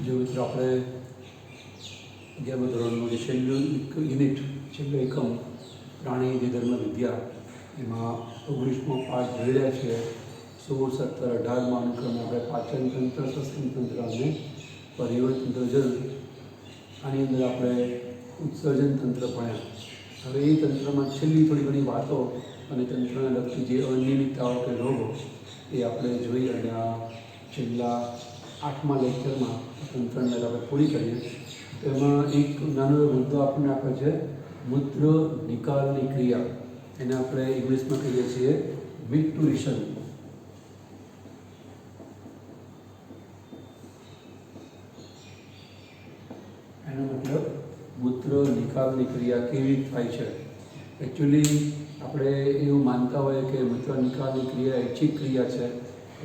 जो मित्र આપણે 11મા ધોરણનું જે છેલ્લું યુનિટ છેલ્લો એકમ પ્રાણી ધર્મ વિદ્યા એમાં 19મો પાઠ જોઈ રહ્યા છીએ. 16, 17, 18માં અનુક્રમે આપણે પાચન તંત્ર, શ્વસન તંત્ર અને પરિવહન તંત્ર જોયું. આની અંદર આપણે ઉત્સર્જન તંત્ર ભણ્યા. હવે એ તંત્રમાં છેલ્લી થોડી ઘણી વાતો અને તંત્રને લગતી જે અનિયમિતતાઓ કે રોગો એ આપણે જોઈ અને આ છેલ્લા 8મા લેક્ચરમાં તંત્રને આપણે પૂરી કરીએ. તો એમાં એક નાનો મુદ્દો આપણને આપે છે મૂત્ર નિકાલની ક્રિયા. એને આપણે ઇંગ્લિશમાં કહીએ છીએ મિક્ટુરેશન. એનો મતલબ મૂત્ર નિકાલની ક્રિયા કેવી થાય છે. એકચ્યુઅલી આપણે એવું માનતા હોઈએ કે મૂત્ર નિકાલની ક્રિયા ઐચ્છિક ક્રિયા છે.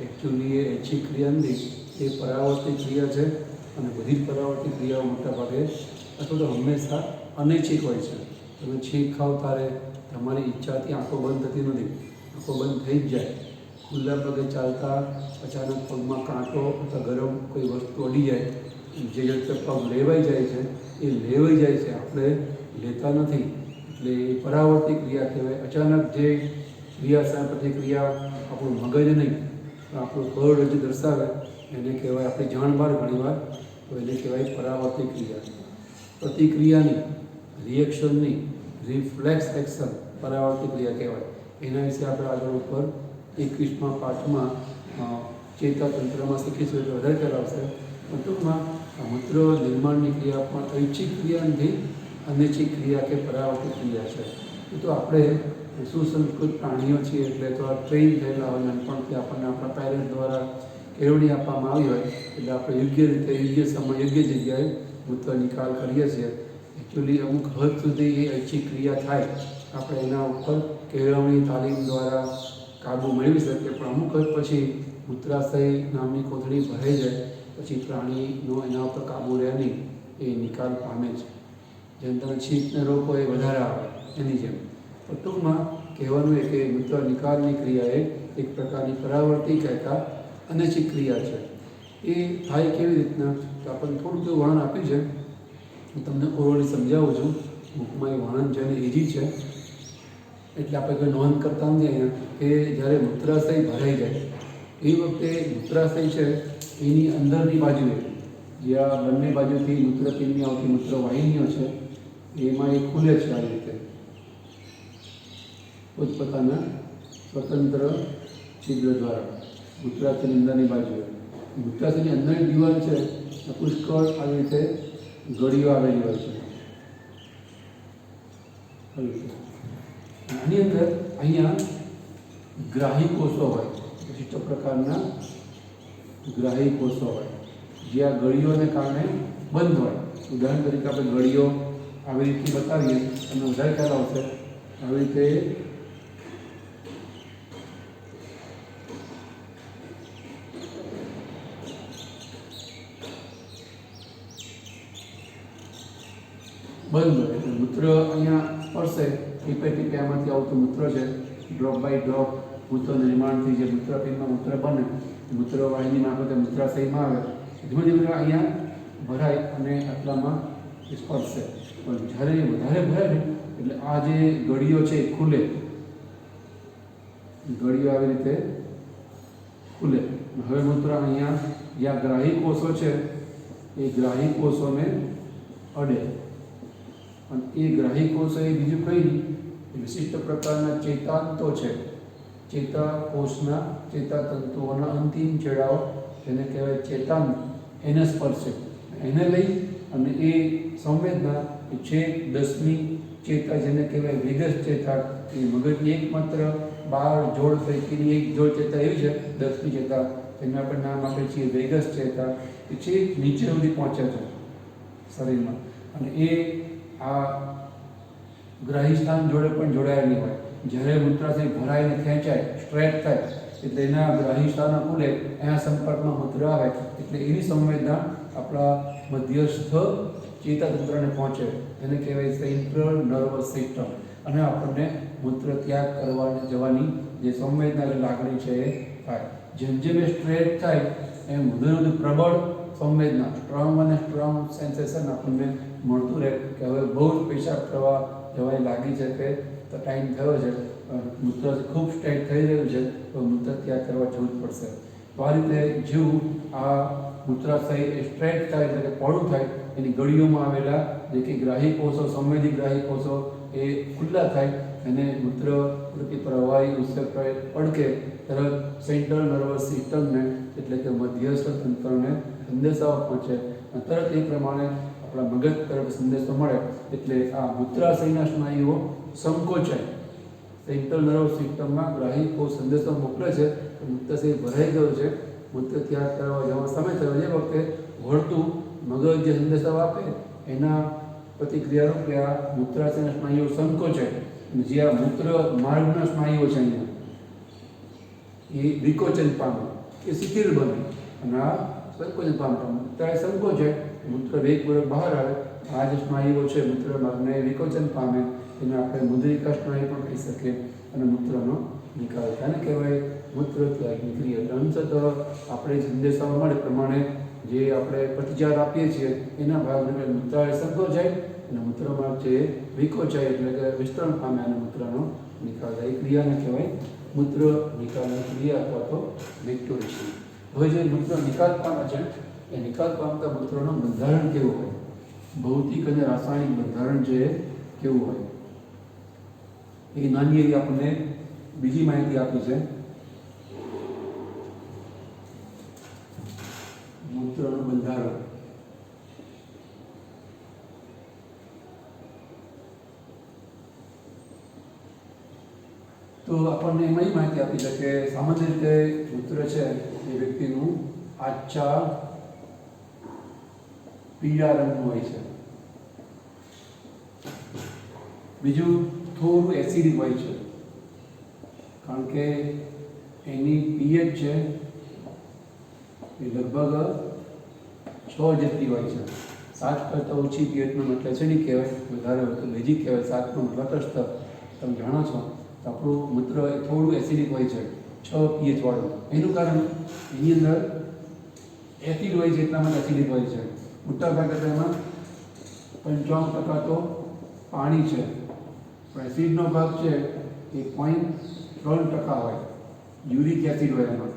એકચ્યુઅલી એ ઐચ્છિક ક્રિયા નથી, એ પરાવર્તિત ક્રિયા છે. અને બધી જ પરાવર્તિત ક્રિયાઓ મોટાભાગે અથવા તો હંમેશા અનૈચ્છિક હોય છે. તમે છીંક ખાવ ત્યારે તમારી ઈચ્છાથી આંખો બંધ થતી નથી, આંખો બંધ થઈ જ જાય. ખુલ્લા પગે ચાલતા અચાનક પગમાં કાંટો અથવા ગરમ કોઈ વસ્તુ અડી જાય, જે રીતે પગ લેવાઈ જાય છે એ લેવાઈ જાય છે, આપણે લેતા નથી. એટલે એ પરાવર્તિત ક્રિયા કહેવાય. અચાનક જે ક્રિયા પ્રતિક્રિયા આપણું મગજ નહીં આપણું કરોડરજ્જુ દર્શાવે એને કહેવાય આપણી જાણ બહાર ઘણીવાર, તો એને કહેવાય પરાવર્તિત ક્રિયા. પ્રતિક્રિયાની, રિએક્શનની, રિફ્લેક્સ એક્શન પરાવર્તિત ક્રિયા કહેવાય. એના વિશે આપણે આગળ ઉપર 21મા પાઠમાં ચેતાતંત્રમાં શીખીશું એટલે વધારે ખ્યાલ આવશે. ટૂંકમાં મૂત્ર નિર્માણની ક્રિયા પણ ઐચ્છિક ક્રિયા નથી, અનૈચ્છિક ક્રિયા કે પરાવર્તિત ક્રિયા છે. તો આપણે સુસંસ્કૃત પ્રાણીઓ છીએ એટલે તો આ ટ્રેન થયેલા હોય, નાનપણથી આપણને આપણા પેરેન્ટ દ્વારા કેળવણી આપવામાં આવી હોય એટલે આપણે યોગ્ય રીતે, યોગ્ય સમય, યોગ્ય જગ્યાએ મૂત્ર નિકાલ કરીએ છીએ. એકચ્યુઅલી અમુક હદ સુધી એ ઐચ્છિક ક્રિયા થાય, આપણે એના ઉપર કેળવણી તાલીમ દ્વારા કાબૂ મેળવી શકીએ. પણ અમુક હદ પછી મૂત્રાશય નામની કોથળી ભરાઈ જાય પછી પ્રાણીનો એના ઉપર કાબૂ રહે નહીં, એ નિકાલ પામે છે. જેમ તમે છીંકને રોકો એ વધારે આવે એની જેમ. પણ ટૂંકમાં કહેવાનું એ કે મૂત્ર નિકાલની ક્રિયા એ એક પ્રકારની પરાવર્તિત કહેતા અનૈચ્છિક ક્રિયા છે. એ થાય કેવી રીતના તો આપણને થોડું તો વર્ણન આપ્યું છે, હું તમને ઓરલી સમજાવું છું. બુકમાં એ વર્ણન છે અને ઇઝી છે એટલે આપણે કોઈ નોંધ કરતા નથી અહીંયા. કે જ્યારે મૂત્રાશય ભરાઈ જાય એ વખતે મૂત્રાશય છે એની અંદરની બાજુએ જે આ બંને બાજુથી મૂત્રપિંડની આવતી મૂત્રવાહિનીઓ છે એમાં એ ખુલે છે આ રીતે પોતપોતાના સ્વતંત્ર છિદ્ર દ્વારા. મૂત્રાશયની અંદરની બાજુએ, મૂત્રાશયની અંદરની દિવાલ છે પુષ્કળ આવી રીતે ગળીઓ આવેલી હોય છે. આની અંદર અહીંયા ગ્રાહી કોષો હોય, વિશિષ્ટ પ્રકારના ગ્રાહી કોષો હોય જે આ ગળીઓને કારણે બંધ હોય. ઉદાહરણ તરીકે આપણે ગળીઓ આવી રીતે બતાવીએ અને વધારે ખ્યાલ આવશે. આવી રીતે બંધ હોય એટલે મૂત્ર અહીંયા સ્પર્શે, ટીપે ટીપે આમાંથી આવતું મૂત્ર છે. ડ્રોપ બાય ડ્રોપ મૂત્ર નિર્માણથી જે મૂત્રપિંડમાં મૂત્ર બને, મૂત્રવાહિની મારફતે મૂત્રાશયમાં આવે, ધીમે ધીમે અહીંયા ભરાય અને આટલામાં સ્પર્શે. પણ જ્યારે એ વધારે ભરાય ને એટલે આ જે ગળીઓ છે એ ખુલે, ગળીઓ આવી રીતે ખુલે. હવે મૂત્ર અહીંયા જ્યાં ગ્રાહી કોષો છે એ ગ્રાહી કોષોને અડે. અને એ ગ્રાહી કોષો એ બીજું કંઈ નહીં, વિશિષ્ટ પ્રકારના ચેતાંતો છે. ચેતાકોષના ચેતાતંતુઓના અંતિમ છેડાઓ જેને કહેવાય ચેતાંત, એને સ્પર્શે. એને લઈ અને એ સંવેદના છેક 10મી ચેતા જેને કહેવાય વેગસ ચેતા, એ મગજની એકમાત્ર 12 જોડ પૈકીની એક જોડ ચેતા એવી છે 10મી ચેતા, તેને આપણે નામ આપીએ છીએ વેગસ ચેતા. એ છેક નીચે સુધી પહોંચે છે શરીરમાં અને એ આ ગ્રાહી સ્થાન જોડે પણ જોડાયેલી હોય. જ્યારે મૂત્રાશય ભરાઈને ખેંચાય, સ્ટ્રેચ થાય એટલે એના ગ્રાહી સ્થાનો ખુલે, એના સંપર્કમાં મૂત્ર આવે એટલે એની સંવેદના આપણા મધ્યસ્થ ચેતાતંત્રને પહોંચે. એને કહેવાય સેન્ટ્રલ નર્વસ સિસ્ટમ. અને આપણને મૂત્ર ત્યાગ કરવાની જવાની જે સંવેદના લાગણી છે એ થાય. જેમ જેમ એ સ્ટ્રેચ થાય એમ વધુ પ્રબળ સંવેદના સ્ટ્રોંગ અને સ્ટ્રોંગ સેન્સેશન આપણને મળતું રહે કે હવે બહુ જ પેશાબ પ્રવાહ જવાય લાગી છે કે તો ટાઈમ થયો છે, મૂત્ર ખૂબ સ્ટ્રેટ થઈ રહ્યું છે, તો મૂત્ર ત્યાગ કરવા જવું જ પડશે. તો આ રીતે જેવું આ મૂત્રાશય એ સ્ટ્રેટ થાય એટલે કે પહોળું થાય, એની ગળીઓમાં આવેલા જે કે ગ્રાહી કોષો, સંવેદી ગ્રાહી કોષો એ ખુલ્લા થાય અને મૂત્ર રૂપી પ્રવાહી ઉત્સર્ગ પડકે તરત સેન્ટ્રલ નર્વસ સિસ્ટમને એટલે કે મધ્યસ્થ તંત્રને સંદેશાઓ પહોંચે અને તરત એ પ્રમાણે આપણા મગજ તરફ સંદેશો મળે એટલે આ મૂત્રાશયના સ્નાયુઓ સંકોચાય. સેન્ટ્રલ નર્વસ સિસ્ટમમાં ગ્રાહી કોષ સંદેશો મોકલે છે કે મૂત્રાશય ભરાઈ ગયો છે, મૂત્ર ત્યાગ કરવા જવાનો સમય થયો. એ વખતે વળતું મગજ જે સંદેશાઓ આપે એના પ્રતિક્રિયા રૂપે આ મૂત્રાશયના સ્નાયુઓ સંકોચાય અને જે આ મૂત્ર માર્ગના સ્નાયુઓ છે અહીંયા એ વિકોચન પામે, એ શિથિલ બને અને આ સંકોચન પામે. ત્યારે સંકોચાય, મૂત્ર વેગપૂર્વક બહાર આવે. આ જે સ્નાયુઓ છે મૂત્ર માર્ગને વિકોચન પામે, એને આપણે મુદ્રિકા સ્નાયુ પણ કહી શકીએ અને મૂત્રનો નિકાલ થાય. આને કહેવાય મૂત્ર ત્યાગની ક્રિયા. અંશતઃ આપણે સંદેશાઓ મળે પ્રમાણે જે આપણે પ્રતિચાર આપીએ છીએ એના ભાગરૂપે મૂત્રાશય સંકોચાય અને મૂત્રમાર્ગ છે એ વિકોચાય એટલે કે વિસ્તરણ પામે અને મૂત્રનો નિકાલ થાય. એ ક્રિયાને કહેવાય મૂત્ર નિકાલની ક્રિયા અથવા તો મેક્ટોરેશન. હવે જે મૂત્ર નિકાલ પામે છે એ નિકાલ પામતા મૂત્રનું બંધારણ કેવું હોય, ભૌતિક અને રાસાયણિક બંધારણ છે કેવું હોય, એ નાની એવી આપણને બીજી માહિતી આપી છે. મૂત્રનું બંધારણ. તો આપણને એમાં એ માહિતી આપી છે કે સામાન્ય રીતે મૂત્ર છે એ વ્યક્તિનું આછા પીળા રંગનું હોય છે. બીજું થોડું એસિડિક હોય છે, કારણ કે એની પીએચ છે એ લગભગ 6 જેટલી હોય છે. 7 કરતાં ઓછી પીએચનો મતલબ એસિડિક કહેવાય, વધારે હોય તો બેઝિક કહેવાય. 7નો મતલબ તટસ્થ. તમે જાણો છો તો આપણું મૂત્ર એ થોડું એસિડિક હોય છે, 6 પીએચ વાળું. એનું કારણ એની અંદર એસિડ હોય છે એટલા માટે એસિડિક હોય છે. મોટાભાગે તેમાં 95% તો પાણી છે, પણ એસિડનો ભાગ છે એ 0.3% હોય, યુરિક એસિડ હોય એમાં.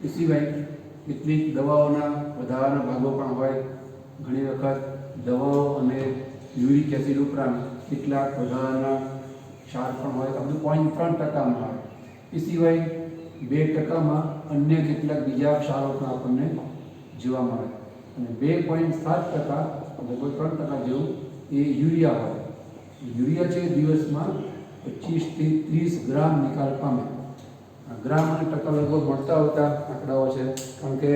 એ સિવાય કેટલીક દવાઓના વધારાના ભાગો પણ હોય. ઘણી વખત દવાઓ અને યુરિક એસિડ ઉપરાંત કેટલાક વધારાના ક્ષાર પણ હોય. આ બધું 0.3%માં હોય. એ સિવાય 2%માં અન્ય કેટલાક બીજા ક્ષારો પણ આપણને જોવા મળે અને 2.7% લગભગ 3% જેવું એ યુરિયા હોય. યુરિયા છે દિવસમાં 25 થી 30 ગ્રામ નિકાલ પામે. ગ્રામ અને ટકા લગભગ મળતા હોતા આંકડાઓ છે, કારણ કે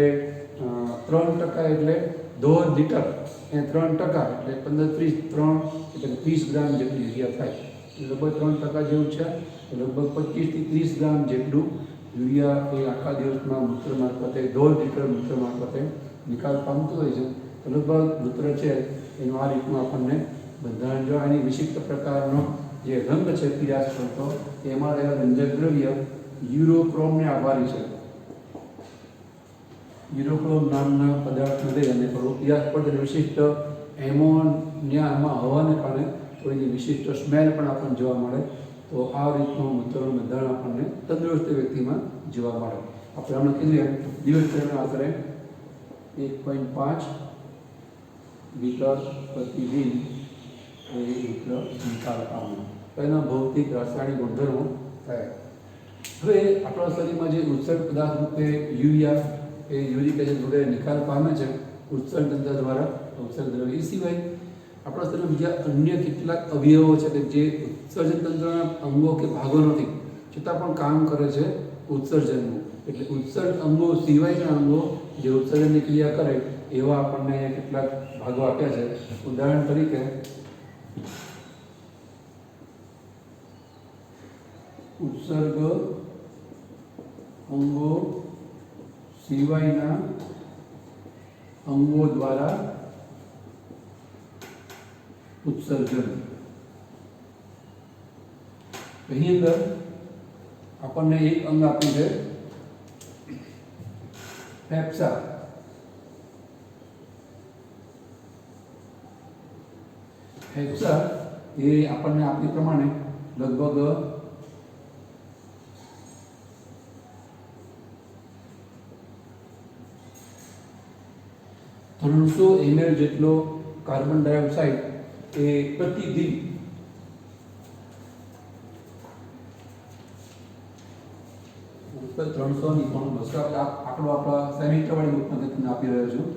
3% એટલે 1.5 લીટર એ 3% એટલે 15-30 એટલે 30 ગ્રામ જેટલી યુરિયા થાય. લગભગ 3% જેવું છે, લગભગ 25 થી 30 ગ્રામ જેટલું યુરિયા એ આખા દિવસમાં મૂત્ર મારફતે 1.5 લીટર મૂત્ર મારફતે નિકાલ પામતું હોય છે. તો લગભગ મૂત્ર છે એનું આ રીતનું આપણને બંધારણ જોવા. એની વિશિષ્ટ પ્રકારનો જે રંગ છે પીળાશ કરતો, એમાં રહેલા રંજક દ્રવ્ય યુરોક્રોમને આભારી છે. યુરોક્રોમ નામના પદાર્થને લઈ અને થોડું પીળાશ પડે. વિશિષ્ટ એમોનિયામાં હોવાને કારણે થોડી વિશિષ્ટ સ્મેલ પણ આપણને જોવા મળે. તો આ રીતનું મૂત્રનું બંધારણ આપણને તંદુરસ્ત વ્યક્તિમાં જોવા મળે. આપણે હમણાં કીધું દિવસ દરમિયાન આશરે 1.5 લીટર પ્રતિદિન એ મૂત્ર નિકાલ પામે. તો એના ભૌતિક રાસાયણિક ગુણધર્મો થાય. હવે આપણા શરીરમાં જે ઉત્સર્ગ પદાર્થ રૂપે યુરિયા એ યુરિક એસિડ વગેરે નિકાલ પામે છે ઉત્સર્ગ તંત્ર દ્વારા, ઉત્સર્ગ દ્રવ્ય. એ સિવાય આપણા શરીરમાં બીજા અન્ય કેટલાક અવયવો છે કે જે ઉત્સર્જન તંત્રના અંગો કે ભાગો નથી, છતાં પણ કામ કરે છે ઉત્સર્જનનું. એટલે ઉત્સર્ગ અંગો સિવાયના અંગો જે ઉત્સર્જનની ક્રિયા કરે એવા આપણને કેટલાક ભાગો આપ્યા છે. ઉદાહરણ તરીકે ઉત્સર્ગ અંગો સિવાયના અંગો દ્વારા ઉત્સર્જન. એની અંદર આપણને એક અંગ આપ્યું છે ફેફસા ફેફસા એ આપણને આપણી પ્રમાણે લગભગ 300 ml જેટલો કાર્બન ડાયોક્સાઇડ એ પ્રતિદિન ઉપર 300 ની પણ 200 આંકડો આપણા સેમીટર વાળી બુકમાં તમને આપી રહ્યો છું.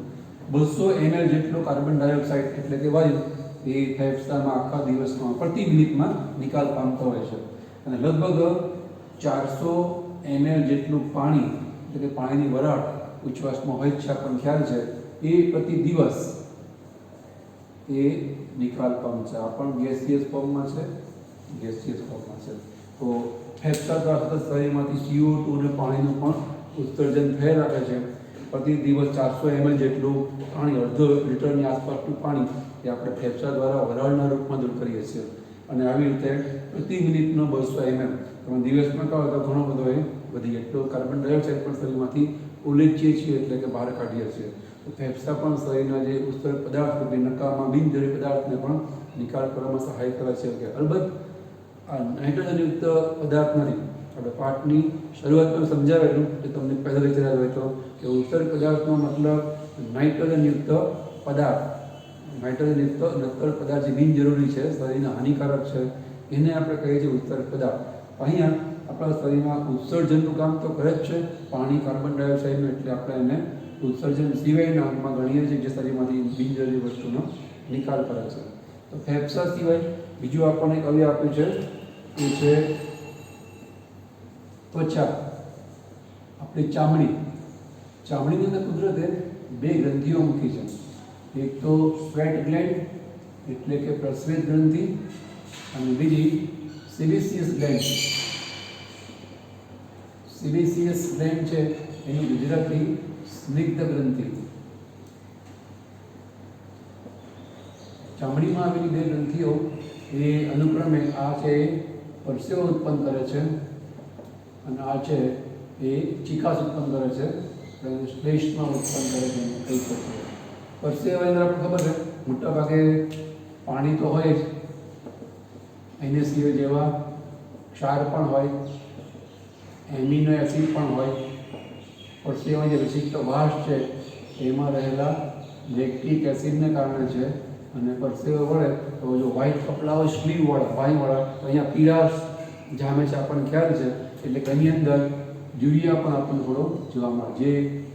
200 ml જેટલો કાર્બન ડાયોક્સાઇડ એટલે કે વાયુ એ ફેફસામાં આખા દિવસમાં પ્રતિ મિનિટમાં નિકાલ પામતો હોય છે. અને લગભગ 400 ml જેટલું પાણી એટલે કે પાણીની વરાળ ઉચ્છવાસમાં હોય છે, આપણને ખ્યાલ છે, એ પ્રતિ દિવસ એ નિકાલ પામશે. આ પણ ગેસિયસ ફોર્મમાં છે, ગેસિયસ ફોર્મમાં છે. તો ફેફસા દ્વારા સતત શરીરમાંથી CO2 અને પાણીનું પણ ઉત્સર્જન થઈ રાખે છે. પ્રતિ દિવસ 400 ml જેટલું પાણી, અડધો લીટરની આસપાસનું પાણી એ આપણે ફેફસા દ્વારા વરાળના રૂપમાં દૂર કરીએ છીએ. અને આવી રીતે પ્રતિ મિનિટનો 200 ml તમે દિવસમાં કહો તો ઘણો બધો એ વધી એટલો કાર્બન ડાયોક્સાઇડ પણ શરીરમાંથી ઉલેચીએ છીએ એટલે કે બહાર કાઢીએ છીએ. તો ફેફસા પણ શરીરના જે ઉત્સર્ગ પદાર્થ રૂપે નકામા બિનજરૂરી પદાર્થને પણ નિકાલ કરવામાં સહાય કરે છે. કે અલબત્ત આ નાઇટ્રોજનયુક્ત પદાર્થ નથી. આપણે પાઠની શરૂઆતમાં સમજાવેલું કે તમને પહેલા વિચાર હોય તો કે ઉત્સર્ગ પદાર્થનો મતલબ નાઇટ્રોજનયુક્ત પદાર્થ, નાઇટ્રોજનયુક્ત નક્કર પદાર્થ જે બિનજરૂરી છે, શરીરને હાનિકારક છે, એને આપણે કહીએ છીએ ઉત્સર્ગ પદાર્થ. અહીંયા આપણા શરીરમાં ઉત્સર્જનનું કામ તો કરે જ છે પાણી, કાર્બન ડાયોક્સાઇડનું, એટલે આપણે એને ઉત્સર્જન સિવાયના અંગમાં ગણીએ છીએ જે શરીરમાંથી બિનજરૂરી વસ્તુનો નિકાલ કરે છે. તો ફેફસા સિવાય બીજું આપણને એક અવયવ આપ્યું છે એ છે ત્વચા, આપણી ચામડી. ચામડીની અંદર કુદરતે 2 ગ્રંથિઓ મૂકી છે. એક તો સ્વેટ ગ્લેન્ડ એટલે કે પ્રસ્વેદ ગ્રંથિ, અને બીજી સિબેસિયસ ગ્લેન્ડ. સિબેસિયસ ગ્લેન્ડ છે એની ગુજરાતી સ્નિગ્ધ ગ્રંથિ. ચામડીમાં આવેલી 2 ગ્રંથિઓ એ અનુક્રમે આ છે પરસેવો ઉત્પન્ન કરે છે અને આ છે એ ચીકાશ ઉત્પન્ન કરે છે, શ્લેષ્મા ઉત્પન્ન કરે છે કહી શકીએ. પરસેવા અંદર આપણે ખબર છે મોટા ભાગે પાણી તો હોય જ, એને સિવાય જેવા ક્ષાર પણ હોય, એમિનો એસિડ પણ હોય. પરસેવા જે વિશિષ્ટ વાસ છે એમાં રહેલા લેક્ટિક એસિડને કારણે છે. અને પરસેવો વળે તો જો વ્હાઇટ કપડાં હોય સ્લીવવાળા, બાંયવાળા, તો અહીંયા પીળાશ જામે છે, આપણને ખ્યાલ છે. એટલે કે એની અંદર યુરિયા પણ આપણને થોડો જોવા મળે, જે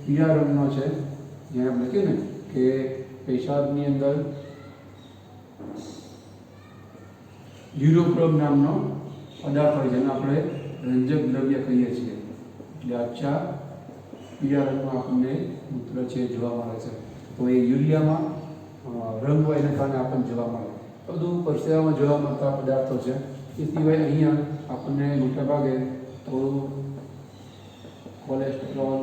પીળા રંગનો છે. જ્યાં આપણે લખ્યું ને કે પેશાબની અંદર યુરોક્રોમ નામનો પદાર્થ હોય જેને આપણે રંજક દ્રવ્ય કહીએ છીએ. એટલે આછા પીળા રંગમાં આપણને મૂત્ર છે જોવા મળે છે. તો એ યુરિયામાં રંગ હોય એના કારણે આપણને જોવા મળે. બધું પરસેવામાં જોવા મળતા પદાર્થો છે. એ સિવાય અહીંયા આપણને મોટાભાગે થોડું કોલેસ્ટ્રોલ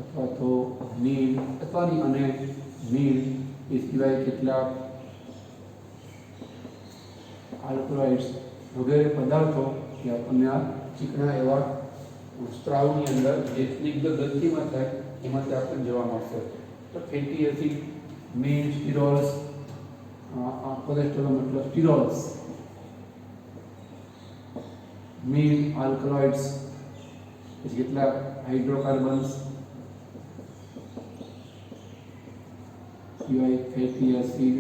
અથવા તો નીલ અથવાની અને નીલ, એ સિવાય કેટલાક આલ્કલોઇડ્સ વગેરે પદાર્થો કે આપણને આ ચીકણા એવા સ્ત્રાવની અંદર જે સ્નિગ્ધ ગ્રંથિમાં થાય એમાંથી આપણને જોવા મળશે. તો ફેટી એસિડ, મેન સ્ટીરોલ્સ, કોલેસ્ટ્રોલ મતલબ સ્ટીરોલ્સ, મેન આલ્કલોઇડ્સ, પછી કેટલાક હાઇડ્રોકાર્બન્સ, સિવાય ફેટી એસિડ,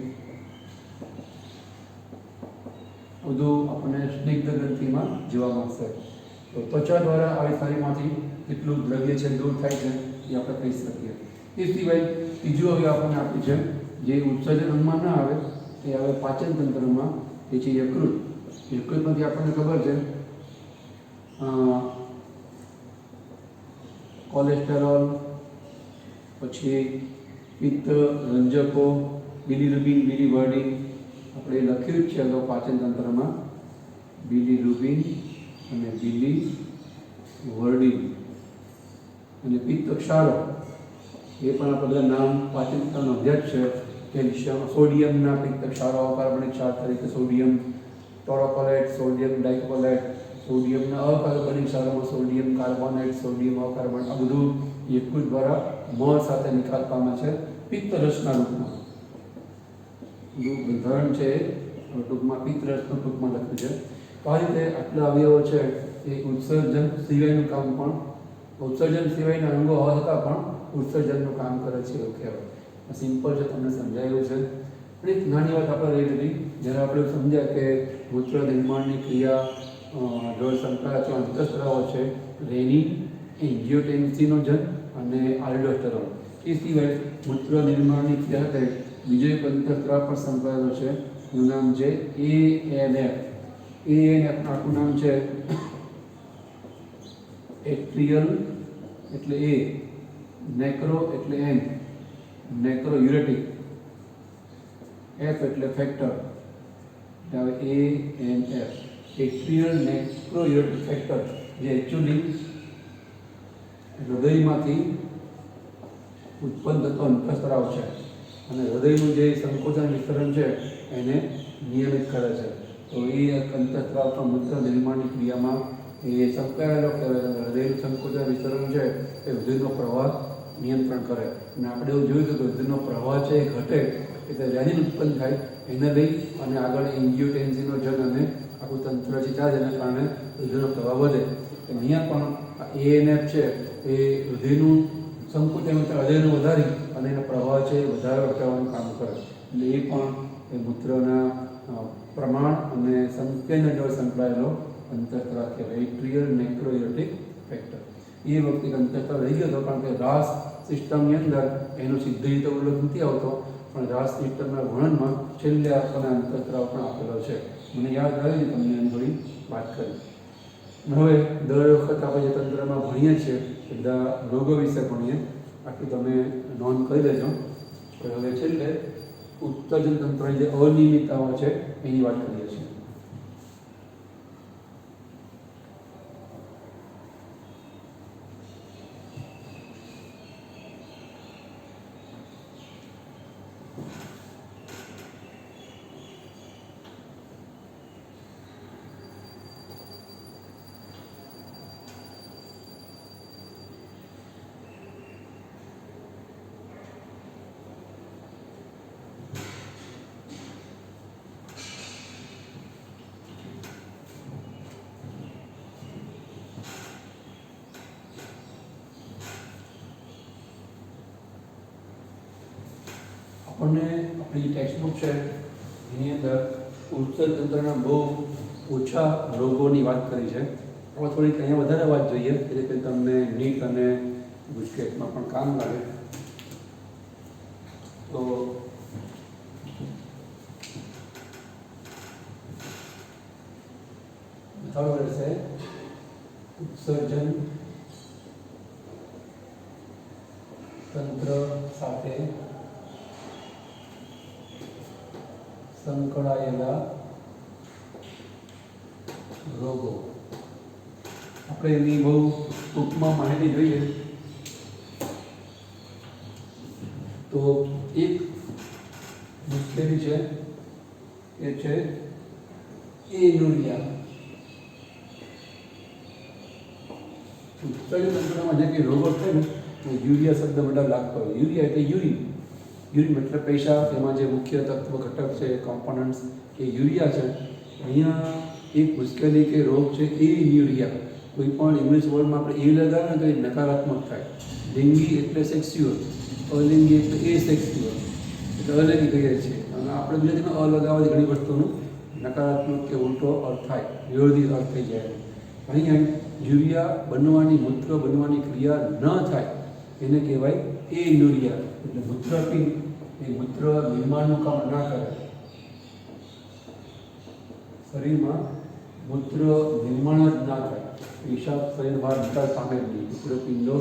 બધું આપણને સ્નિગ્ધ ગ્રંથિમાં જોવા મળશે. તો ત્વચા દ્વારા આવી શરીરમાંથી કેટલું દ્રવ્ય છે દૂર થાય છે એ આપણે કહી શકીએ. એ સિવાય ત્રીજું હવે આપણને આપ્યું છે જે ઉત્સર્જન અંગમાં ના આવે તે આવે પાચન તંત્રમાં, એ છે યકૃત. યકૃતમાંથી આપણને ખબર છે કોલેસ્ટેરોલ, પછી પિત્ત રંજકો, બિલિરુબિન, બિલિવર્ડિન, આપણે લખ્યું જ છે અગાઉ પાચન તંત્રમાં બિલિરુબિન અને બિલિવર્ડિન. અને પિત્ત ક્ષારો એ પણ આપણે બધા નામ પાચન તંત્રનો અભ્યાસ છે. કેલ્શિયમ, સોડિયમના પિત્ત ક્ષારો અકાર્બનિક ક્ષાર તરીકે સોડિયમ ટોરોકોલેટ, સોડિયમ ડાઇકોલેટ, સોડિયમના અકાર્બનિક ક્ષારોમાં સોડિયમ કાર્બોનેટ, સોડિયમ અકાર્બન, આ બધું યકૃત દ્વારા મળ સાથે નિકાલ પામે છે પિત્તરસના રૂપમાં. બંધારણ છે ટૂંકમાં પિત્તરસનું ટૂંકમાં લખ્યું છે. તો આ રીતે આટલા અવયવો છે એ ઉત્સર્જન સિવાયનું કામ પણ, ઉત્સર્જન સિવાયના અંગો હોવા છતાં પણ ઉત્સર્જનનું કામ કરે છે એવું કહેવાય. સિમ્પલ છે, તમને સમજાયું છે. પણ એક નાની વાત આપણે રહી લીધી, જ્યારે આપણે સમજ્યા કે મૂત્ર નિર્માણની ક્રિયા જો સંકળાયેલા અંતઃસ્ત્રાવો છે રેનિન, એન્જિયોટેન્સિનોજન અને આલ્ડોસ્ટેરોન. એ સિવાય મૂત્ર નિર્માણની ક્રિયા સાથે બીજો એક અંતઃસ્ત્રાવ પર સંકળાયેલો છે, એનું નામ છે ANF. ANF આખું નામ છે એટ્રિયલ એટલે A, નેક્રો એટલે N, નેક્રોયુરેટિક, F એટલે ફેક્ટર. હવે ANF એટ્રિયલ નેક્રોયુરેટિક ફેક્ટર, જે એકચ્યુઅલી હૃદયમાંથી ઉત્પન્ન થતો અંતઃસ્ત્રાવ છે અને હૃદયનું જે સંકોચન વિસ્તરણ છે એને નિયમિત કરે છે. તો એ અંતઃસ્ત્રાવ પણ મૂત્ર નિર્માણની ક્રિયામાં એ સંકળાયેલો કહેવાય. હૃદયનું સંકોચન વિસ્તરણ છે એ રુધિરનો પ્રવાહ નિયંત્રણ કરે. અને આપણે એવું જોયું કે રુધિરનો પ્રવાહ છે એ ઘટે એટલે રેનિન ઉત્પન્ન થાય, એને લઈ અને આગળ એન્જિયોટેન્સિનોજન અને આખું તંત્ર છે ત્યાં જેના કારણે રુધિરનો પ્રવાહ વધે. અહીંયા પણ ANF છે એ રુધિરનું સંકોચન હૃદયનું વધારી અને એનો પ્રવાહ છે વધારે ઘટાડવાનું કામ કરે. એટલે એ પણ એ મૂત્રના પ્રમાણ અને સંકેન્દ્ર જોડે સંકળાયેલો અંતઃસ્ત્રાવ કહેવાય, એટ્રિયલ નેક્રોયુરેટિક ફેક્ટર. એ વખતે અંતઃસ્ત્રાવ રહી ગયો હતો કારણ કે રાસ સિસ્ટમની અંદર એનો સીધી રીતે ઉલ્લેખ નથી આવતો, પણ રાસ સિસ્ટમના વર્ણનમાં છેલ્લે આપણને અંતઃસ્ત્રાવ પણ આપેલો છે. મને યાદ આવી ને તમને એની થોડી વાત કરી. હવે દર વખત આપણે જે તંત્રમાં ભણીએ છીએ બધા રોગો વિશે ભણીએ, આટલું તમે નોંધ કરી લેજો. હવે છેલ્લે ઉત્સર્જન તંત્રની જે અનિયમિતતાઓ છે એની વાત કરીએ છીએ. આપણને આપણી ટેક્સ્ટબુક છે એની અંદર ઉત્સર્જન તંત્રના બહુ ઓછા રોગોની વાત કરી છે. આપણે થોડીક અહીંયા વધારે વાત જોઈએ એટલે કે તમને નીટ અને ગુજકેટમાં પણ કામ લાગે. તો બતાવવું રહેશે ઉત્સર્જન તંત્ર સાથે સંકળાયેલા રોગો. આપણે એની બહુ ટૂંકમાં માહિતી જોઈએ તો એક મુશ્કેલી છે એ છે એન્યુરિયા. ઉત્સર્જન તંત્રમાં જે કંઈ રોગો છે ને તો યુરિયા શબ્દ મતલબ લાગતો હોય. યુરિયા એટલે યુરિન, યુરિન મતલબ પૈસા, તેમાં જે મુખ્ય તત્વ ઘટક છે કોમ્પોનન્ટ્સ એ યુરિયા છે. અહીંયા એક મુશ્કેલી કે રોગ છે એન્યુરિયા. કોઈ પણ ઇંગ્લિશ વર્ડમાં આપણે એ લગાવે ને તો એ નકારાત્મક થાય. લિંગી એટલે સેક્સ્યુઅલ, અલિંગી એટલે એ સેક્સ્યુઅલ, એટલે અલિંગી કહીએ છીએ. અને આપણે ગુજરાતીમાં લગાવવાથી ઘણી વસ્તુનું નકારાત્મક કે ઉલટો અર્થ થાય, વિરોધી અર્થ થઈ જાય. અહીંયા યુરિયા બનવાની, મૂત્ર બનવાની ક્રિયા ન થાય એને કહેવાય એન્યુરિયા. એટલે મૂત્રપિંડ એ મૂત્ર નિર્માણનું કામ ના કરે, શરીરમાં મૂત્ર નિર્માણ જ ના થાય, પેશાબ શરીર બહાર નિકાલ પામે જ નહીં, મૂત્રપિંડો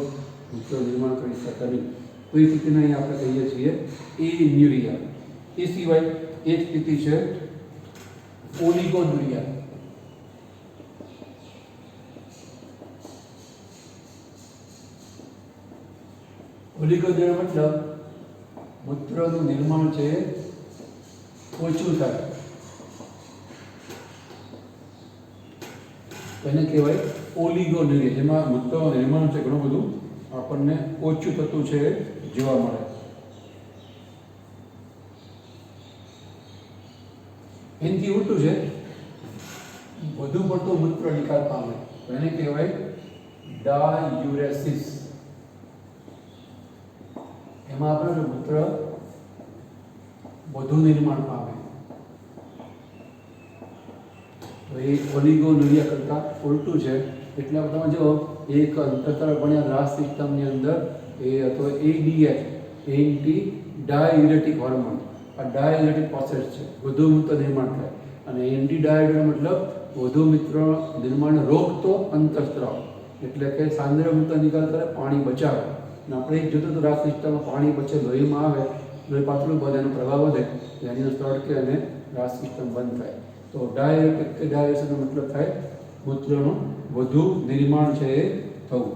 મૂત્ર નિર્માણ કરી શકે નહીં. તો એ સ્થિતિને અહીં આપણે કહીએ છીએ એન્યુરિયા. એ સિવાય એક સ્થિતિ છે ઓલિગોન્યુરિયા. ઓલિગોન્યુરિયા મતલબ મૂત્રનું નિર્માણ છે ઓછું થાય, એને કહેવાય ઓલિગોન્યુરિયા. જેમાં મૂત્રનું નિર્માણ છે ઘણું બધું આપણને ઓછું થતું છે જોવા મળે. એનાથી ઉલટું છે, વધુ પડતો મૂત્ર નિકાલ પામે તો એને કહેવાય ડાયુરેસિસ. એમાં આપણે મૂત્ર વધુ નિર્માણ પામે. તો એ ઓલિગોન્યુરિયા કરતાં ઉલટું છે. એટલે તમે જો એક અંતર ભણ્યા લાસ્ટ સિસ્ટમની અંદર એ હતો એડીએચ, એન્ટી ડાયુરેટિક હોર્મોન. આ ડાયુરેટિક પ્રોસેસ છે, વધુ મૂત્ર નિર્માણ થાય. અને એન્ટી ડાયુરેટિક મતલબ વધુ મૂત્ર નિર્માણ રોકતો અંતઃસ્ત્રાવ, એટલે કે સાંદ્ર મૂત્ર નિકાલ કરે, પાણી બચાવે. અને આપણે એક જોતું તો લાસ્ટ સિસ્ટમમાં પાણી બચે, લોહીમાં આવે, લોહી પાતળું બધે, એનો પ્રભાવ વધે, એની સ્તર કે અને લાસ્ટ સિસ્ટમ બંધ થાય. તો ડાયુરેટિક કે ડાયુરેશનનો મતલબ થાય મૂત્રનું વધુ નિર્માણ છે એ થવું.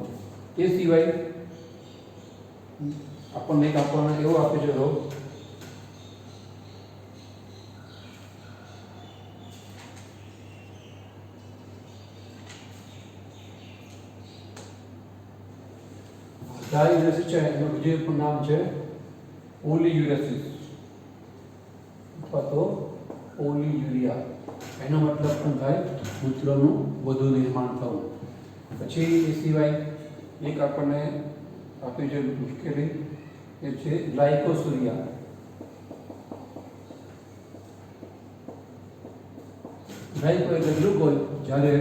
એ સિવાય આપણને એક આપણને એવો આપે છે રોગ ડાયુરેસિસ છે, એનું બીજું પણ નામ છે પોલીયુરેસિસ અથવા તો પોલીયુરિયા. એનો મતલબ પણ થાય મૂત્રનું વધુ નિર્માણ થવું. પછી એ સિવાય એક આપણને આપી જે મુશ્કેલી એ છે ગ્લાયકોસુરિયા. ગ્લાયકો એટલે ગ્લુકોઝ. જ્યારે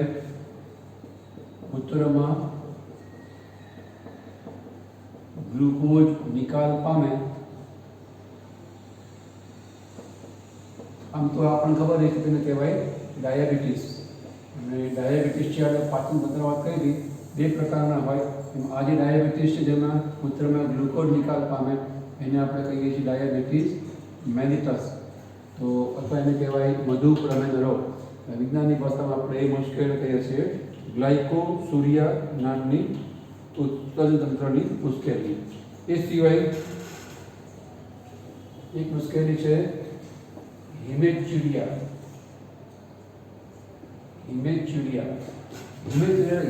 મૂત્રમાં ગ્લુકોઝ નિકાલ પામે, આમ તો આપણને ખબર છે કે તેને કહેવાય ડાયાબિટીસ. અને ડાયાબિટીસ છે આપણે પાચન તંત્ર વાત કરી હતી, બે પ્રકારના હોય. આ જે ડાયાબિટીસ છે જેમાં મૂત્રમાં ગ્લુકોઝ નિકાલ પામે એને આપણે કહીએ છીએ ડાયાબિટીસ મેલિટસ. તો અથવા એને કહેવાય મધુપ્રમેહ રોગ. વિજ્ઞાનની ભાષામાં આપણે એ મુશ્કેલી કહીએ છીએ ગ્લાયકોસુરિયા નામની ઉત્પાદન તંત્રની મુશ્કેલી. એ સિવાય એક મુશ્કેલી છે હિમેચ્યુરિયા. હિમેચ્યુરિયા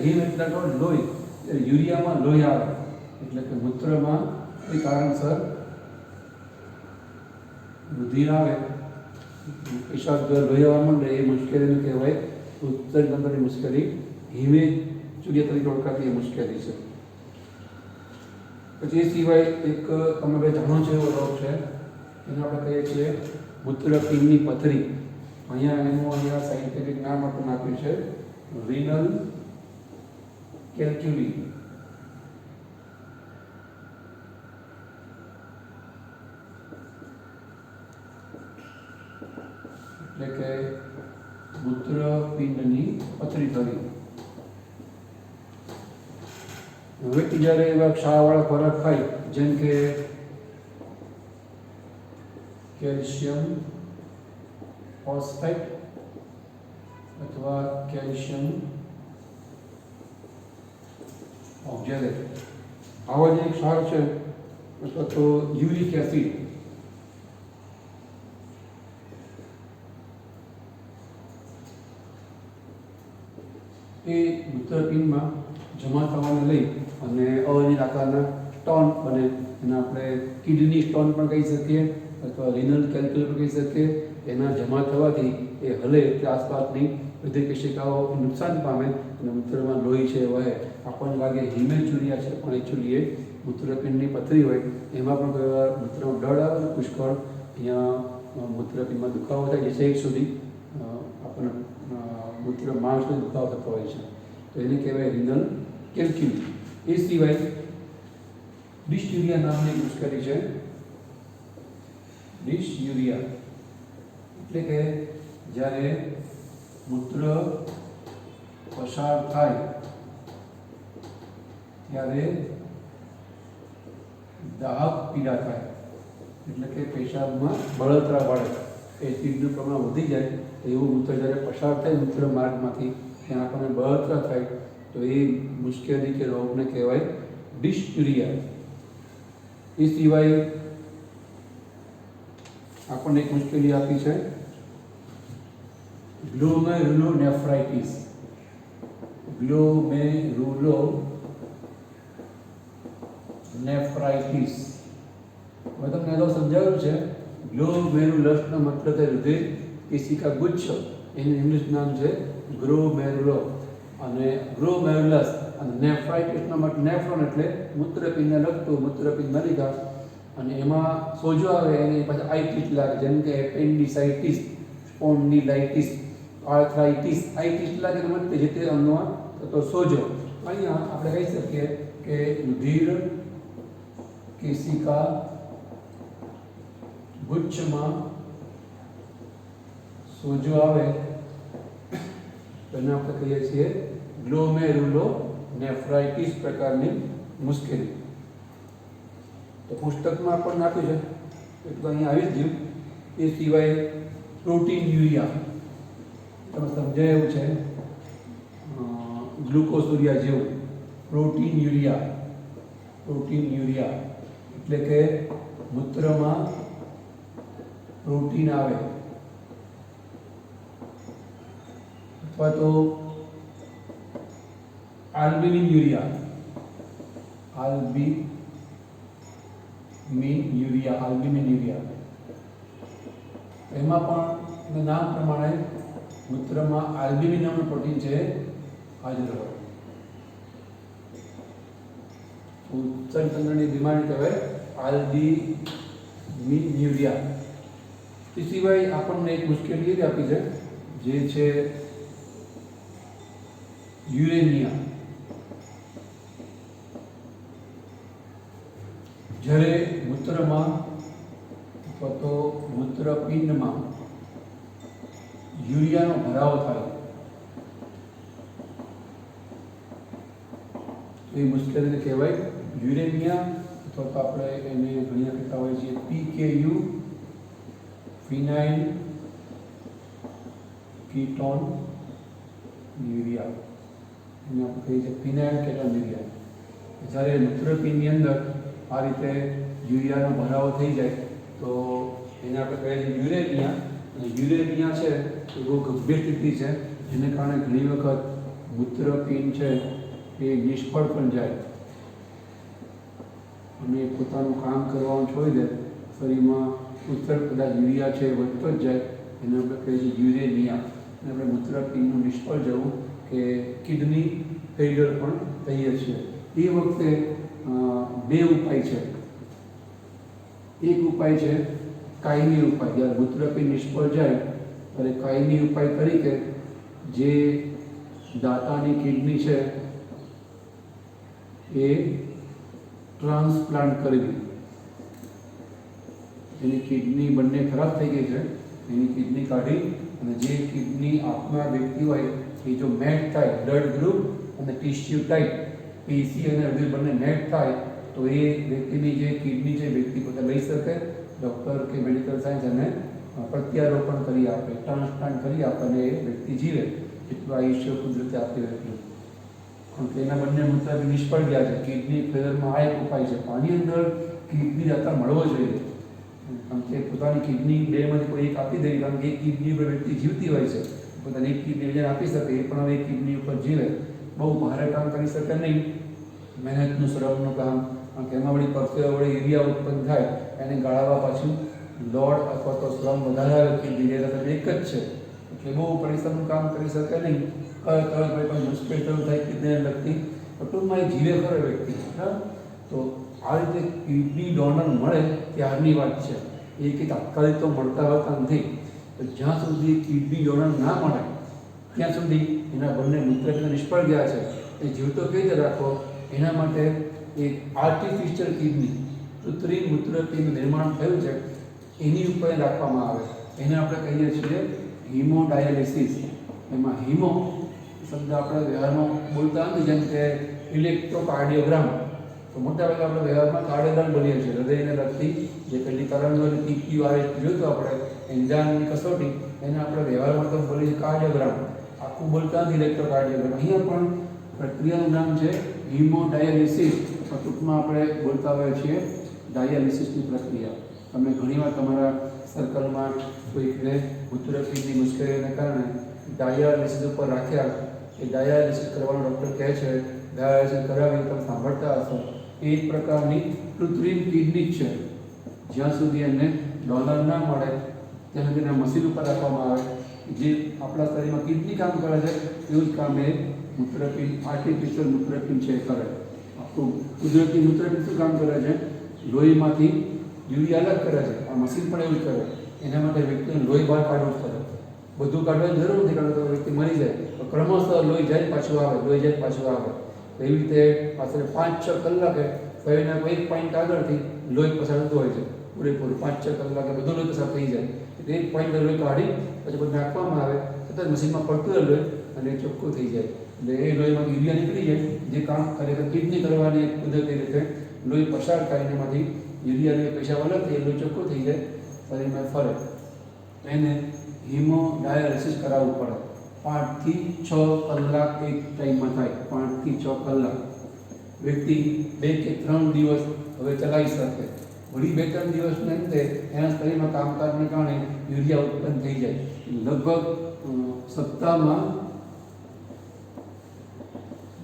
હિમ એટલે લોહી, યુરિયામાં લોહી આવે, એટલે કે મૂત્રમાં કોઈ કારણસર રુધિર આવે, પેશાબ દ્વારા લોહી આવવા માંડે, એ મુશ્કેલીને કહેવાય ઉત્પાદન તંત્રની મુશ્કેલી. હિમેચ્યુરિયા તરીકે ઓળખાતી એ મુશ્કેલી છે. પછી એ સિવાય એક તમે બે જાણો છો એવો રોગ છે, એને આપણે કહીએ છીએ મૂત્રપિંડની પથરી. અહીંયા સાયન્ટિફિક નામ આપણને આપ્યું છે રીનલ કેલ્ક્યુલી. એટલે કે મૂત્રપિંડની પથરી થવી. વ્યક્તિ જ્યારે એવા ક્ષારવાળા ખોરાક ખાય, જેમ કે કેલ્શિયમ ફોસ્ફેટ અથવા કેલ્શિયમ ઓક્ઝેલેટ, આવા જે ક્ષાર છે, અથવા તો યુરિક એસિડ, એ મૂત્રપિંડમાં જમા થવાને લઈ અને અનિયમિત આકારના સ્ટોન બને. એને આપણે કિડની સ્ટોન પણ કહી શકીએ અથવા રિનલ કેલ્ક્યુલ પણ કહી શકીએ. એના જમા થવાથી એ હલે તે આસપાસની બધી કેશિકાઓ નુકસાન પામે અને મૂત્રમાં લોહી છે વહે. આપણને લાગે હિમેચ્યુરિયા છે, પણ એકચ્યુઅલી એ મૂત્રપિંડની પથરી હોય. એમાં પણ કોઈ વાર મૂત્રમાં બ્લડ આવે, પુષ્કળ અહીંયા મૂત્રપિંડમાં દુખાવો થાય, જે છેક સુધી આપણને મૂત્ર માણસનો દુખાવો થતો હોય છે. તો એને કહેવાય રિનલ કેલ્ક્યુલ. એ સિવાય ડિસયુરિયા નામની મુશ્કેલી છે. ડિસયુરિયા એટલે કે જ્યારે મૂત્ર પસાર થાય ત્યારે દાહક પીડા થાય, એટલે કે પેશાબમાં બળતરા પડે, એસિડનું પ્રમાણ વધી જાય. એવું મૂત્ર જ્યારે પસાર થાય મૂત્ર માર્ગમાંથી, ત્યાં આપણને બળતરા થાય, તો એ મુશ્કેલી કે રોગને કહેવાય ડિસયુરિયા. એ સિવાય આપણને એક મુશ્કેલી આપી છે ગ્લોમેરુલોનેફ્રાઇટિસ. ગ્લોમેરુલોનેફ્રાઇટિસ નેફ્રાઇટિસ. હવે તમને અગાઉ સમજાવ્યું છે ગ્લોમેરુલસનો મતલબ છે રુધિર કેશિકા ગુચ્છ, એનું ઇંગ્લિશ નામ છે ગ્લોમેરુલો. અને ગ્લોમેરુલસ અને નેફ્રાઇટિસનો મતલબ નેફ્રોન એટલે મૂત્રપિંડને લગતું, મૂત્રપિંડ નલિકા, અને એમાં સોજો આવે એની પાછળ આઇટિસ લાગે, જેમ કે એપેન્ડિસાઇટિસ, સ્પોન્ડિલાઇટિસ, આર્થરાઇટિસ. આઇટિસ લાગે મતલબ જે તે અંગમાં થતો સોજો. અહીંયા આપણે કહી શકીએ કે રુધિર કેશિકા ગુચ્છમાં સોજો આવે તો એને આપણે કહીએ છીએ ગ્લોમેરુલો નેફ્રાઇટિસ પ્રકારની મુશ્કેલી. તો પુસ્તકમાં પણ આપ્યું છે એટલે અહીંયા આવી જ ગયું. એ સિવાય પ્રોટીન યુરિયા તમે સમજાય એવું છે, ગ્લુકોસુરિયા જેવું. પ્રોટીન યુરિયા એટલે કે મૂત્રમાં પ્રોટીન આવે, અથવા તો આલ્બુમિન યુરિયા. એમાં પણ નામ પ્રમાણે મૂત્રમાં આલ્બુમિન નામનું પ્રોટીન છે હાજર હોય. ઉત્સર્જનની બીમારી કહેવાય આલ્બુમિન યુરિયા. એ સિવાય આપણને એક મુશ્કેલી એવી આપી છે જે છે યુરેનિયા. જ્યારે મૂત્રમાં અથવા તો મૂત્રપિંડમાં યુરિયાનો ભરાવો થાય તો એ મુશ્કેલીને કહેવાય યુરેનિયા, અથવા તો આપણે એને ઘણી કહેતા હોય છીએ PKU, ફિનાઇલ કીટોન યુરિયા. એને આપણે કહીએ છીએ ફિનાઇલ કીટોન યુરિયા. જ્યારે મૂત્રપિંડની અંદર આ રીતે યુરિયાનો ભરાવો થઈ જાય તો એને આપણે કહીએ છીએ યુરેનિયા. અને યુરેનિયા છે એ બહુ ગંભીર સ્થિતિ છે, જેને કારણે ઘણી વખત મૂત્રપિંડ છે એ નિષ્ફળ પણ જાય અને પોતાનું કામ કરવાનું છોડી દે. શરીરમાં ઉત્સર્ગ કદાચ યુરિયા છે વધતો જ જાય, એને આપણે કહીએ છીએ યુરેનિયા. અને આપણે મૂત્રપિંડનું નિષ્ફળ જવું કે કિડની ફેઇલ્યોર પણ કહીએ છીએ. એ વખતે બે ઉપાય છે. એક ઉપાય છે કાયમી ઉપાય. જ્યારે મૂત્રપિંડ નિષ્ફળ જાય ત્યારે કાયમી ઉપાય તરીકે જે દાતાની કિડની છે એ ટ્રાન્સપ્લાન્ટ કરવી. એની કિડની બંને ખરાબ થઈ ગઈ છે, એની કિડની કાઢી અને જે કિડની આપનાર વ્યક્તિ હોય એ જો મેચ થાય, બ્લડ ગ્રુપ અને ટિશ્યુ ટાઈપ PC અને રુધિર બંને મેચ થાય તો એ વ્યક્તિની જે કિડની છે વ્યક્તિ પોતે લઈ શકે. ડૉક્ટર કે મેડિકલ સાયન્સ એને પ્રત્યારોપણ કરી આપે, ટ્રાન્સપ્લાન્ટ કરી આપે અને એ વ્યક્તિ જીવે. એટલું આયુષ્ય કુદરતે આપ્યું એટલું. કારણ કે એના બંને મૂત્રપિંડ નિષ્ફળ ગયા છે. કિડની ફેલરમાં આ એક ઉપાય છે. આની અંદર કિડની દાતા મળવો જોઈએ. કારણ કે પોતાની કિડની બેમાંથી કોઈ એક આપી દે, કારણ કે એક કિડની ઉપર વ્યક્તિ જીવતી હોય છે, પોતાની એક કિડની બીજાને આપી શકે, એ પણ હવે એક કિડની ઉપર જીવે. બહુ ભારે કામ કરી શકે નહીં, મહેનતનું શ્રમનું કામ. કારણ કે એમાં વળી પરસેવા વળી યુરિયા ઉત્પન્ન થાય, એને ગાળવા પાછું લોડ અથવા તો શ્રમ વધારે આવે. કિડની એક જ છે એટલે બહુ પરિશ્રમનું કામ કરી શકે નહીં. કોઈ પણ મુશ્કેલ શરૂ થાય કિડનીને લગતી તો ટૂંકમાં એ જીવે ખરો વ્યક્તિ. તો આ રીતે કિડની ડોનર મળે ત્યારની વાત છે. એ કે તાત્કાલિક તો મળતા હોતા નથી. તો જ્યાં સુધી કિડની ડોનર ના મળે ત્યાં સુધી એના બંને મૂત્રપિંડ નિષ્ફળ ગયા છે એ જીવતો કેવી રીતે રાખવો, એના માટે એક આર્ટિફિશિયલ કિડની, કૃત્રિમ મૂત્રપિંડ નિર્માણ થયું છે, એની ઉપર રાખવામાં આવે. એને આપણે કહીએ છીએ હિમોડાયાલિસિસ. એમાં હિમો શબ્દ આપણે વ્યવહારમાં બોલતા નથી, જેમ કે ઇલેક્ટ્રોકાર્ડિયોગ્રામ. તો મોટાભાગે આપણે વ્યવહારમાં કાર્ડિયોગ્રામ બોલીએ છીએ. હૃદયને લગતી જે પેલી તરંગોની PQRS જોયું આપણે એન્ઝાઇમની કસોટી, એને આપણે વ્યવહારમાં તો બોલીએ છીએ કાર્ડિયોગ્રામ. આખું બોલતા નથી ઇલેક્ટ્રોકાર્ડિયોગ્રામ. અહીંયા પણ પ્રક્રિયાનું નામ છે હિમોડાયાલિસિસ. ટૂંકમાં આપણે બોલતા હોઈએ છીએ ડાયાલિસિસની પ્રક્રિયા. તમે ઘણીવાર તમારા સર્કલમાં કોઈકને મૂત્રપિંડની મુશ્કેલીને કારણે ડાયાલિસિસ ઉપર રાખ્યા, એ ડાયાલિસિસ કરવાનો ડૉક્ટર કહે છે, ડાયાલિસિસ કરાવી તમે સાંભળતા હશો એ એક પ્રકારની કૃત્રિમ કિડની જ છે. જ્યાં સુધી એને ડોનર ના મળે ત્યાં સુધી એને મશીન ઉપર રાખવામાં આવે. જે આપણા શરીરમાં કિડની કામ કરે છે એવું જ કામ એ મૂત્રપિંડ, આર્ટિફિશિયલ મૂત્રપિંડ છે કરે. આખું કુદરતી મૂત્રપિંડ શું કામ કરે છે? લોહીમાંથી યુરિયા અલગ કરે છે. આ મશીન પણ એવું જ કરે. એના માટે વ્યક્તિને લોહી બહાર કાઢવું જ પડે. બધું કાઢવાની જરૂર નથી, કારણ કે વ્યક્તિ મરી જાય તો ક્રમશઃ લોહી જાય પાછું આવે, લોહી જાય પાછું આવે. એવી રીતે આશરે 5-6 કલાકે શરીરના કોઈ એક પોઈન્ટ આગળથી લોહી પસાર થતું હોય છે. પૂરેપૂરું 5-6 કલાકે બધું લોહી પસાર થઈ જાય. એટલે એક પોઈન્ટ લોહી કાઢી પછી બધું નાખવામાં આવે, સતત મશીનમાં પડતું રહે લોહી અને ચોખ્ખું થઈ જાય. એટલે એ લોહીમાંથી યુરિયા નીકળી જાય, જે કામ ખરેખર કિડની કરવાની કુદરતી રીતે લોહી પસાર થાય, એમાંથી યુરિયા પેશાબ અલગ થઈ લોહી ચોખ્ખું થઈ જાય, શરીરમાં ફરે. એને હિમોડાયાલિસિસ કરાવવું પડે. 5 થી 6 કલાક એક ટાઈમમાં થાય. 5 થી 6 કલાક. વ્યક્તિ 2 કે 3 દિવસ હવે ચલાવી શકે. વળી 2-3 દિવસને અંતે એના શરીરમાં કામકાજને કારણે યુરિયા ઉત્પન્ન થઈ જાય. લગભગ સપ્તાહમાં